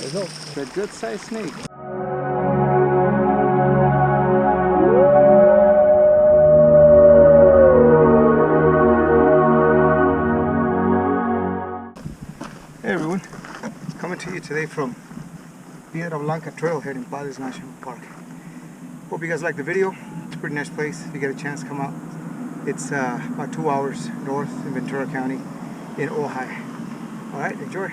There you go. It's a good sized snake. Hey everyone, coming to you today from Piedra Blanca Trailhead in Padres National Park. Hope you guys like the video. It's a pretty nice place. If you get a chance, come out. It's about 2 hours north in Ventura County in Ojai. Alright, enjoy.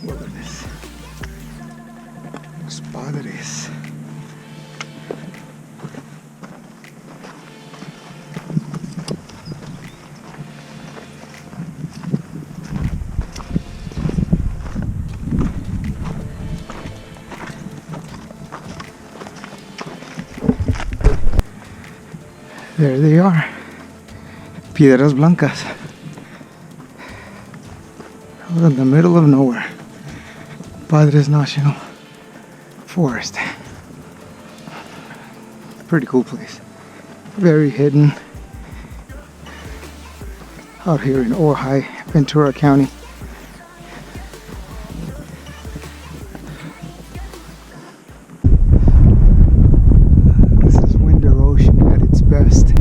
Wilderness. Spot it is. There they are, Piedras Blancas, out in the middle of nowhere. Padres National Forest. Pretty cool place. Very hidden. Out here in Ojai, Ventura County. This is winter ocean at its best.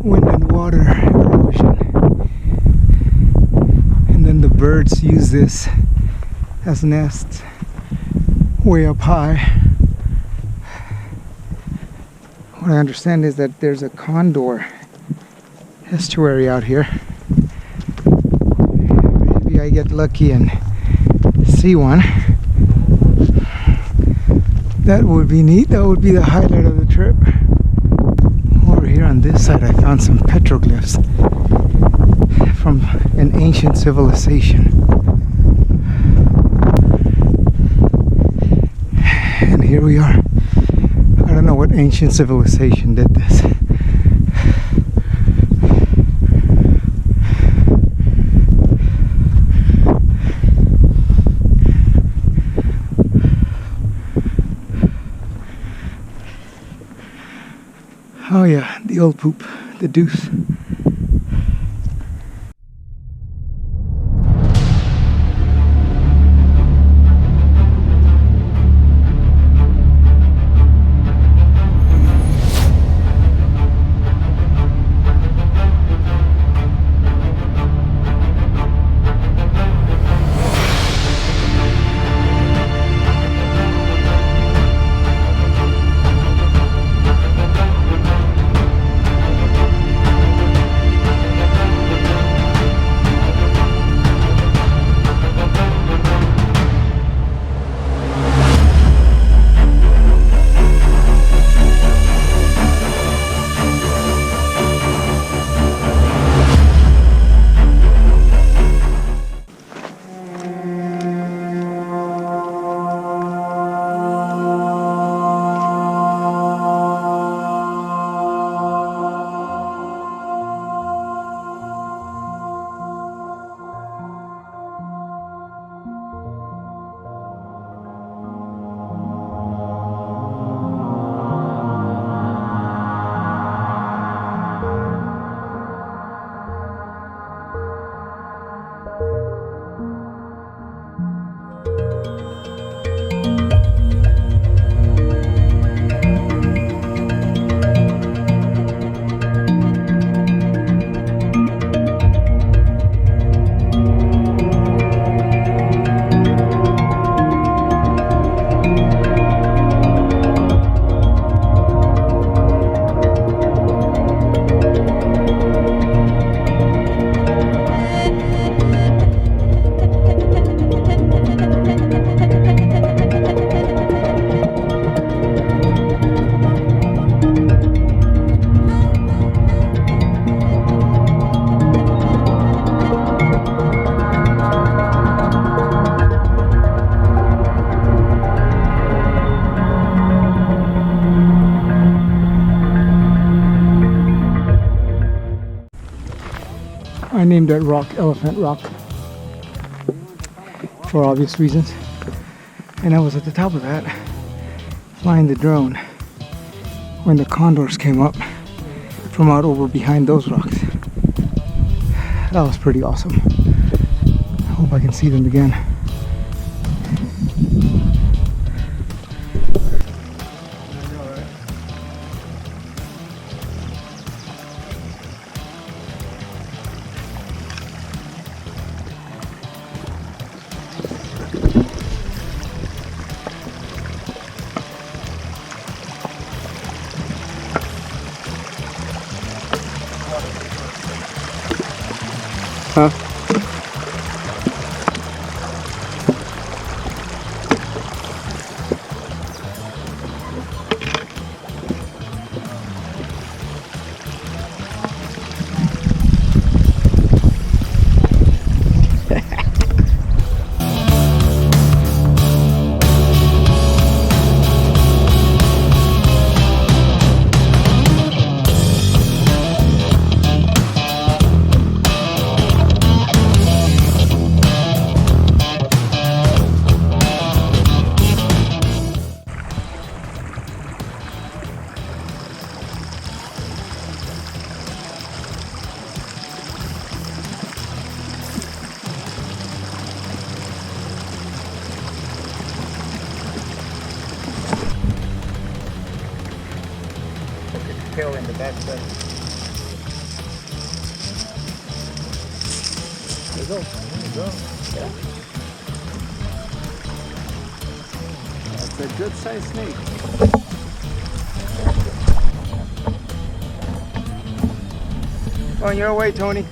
Wind and water erosion. And the birds use this as nests way up high. What I understand is that there's a condor estuary out here. Maybe I get lucky and see one. That would be neat. That would be the highlight of the trip. Over here on this side I found some petroglyphs from an ancient civilization. And here we are. I don't know what ancient civilization did this. Oh yeah, the old poop, the deuce. I named that rock Elephant Rock for obvious reasons. And I was at the top of that, flying the drone, when the condors came up from out over behind those rocks. That was pretty awesome. I hope I can see them again. Huh? Tail in the back side. There you go. There you go. Yeah. That's a good sized snake. On your way, Tony.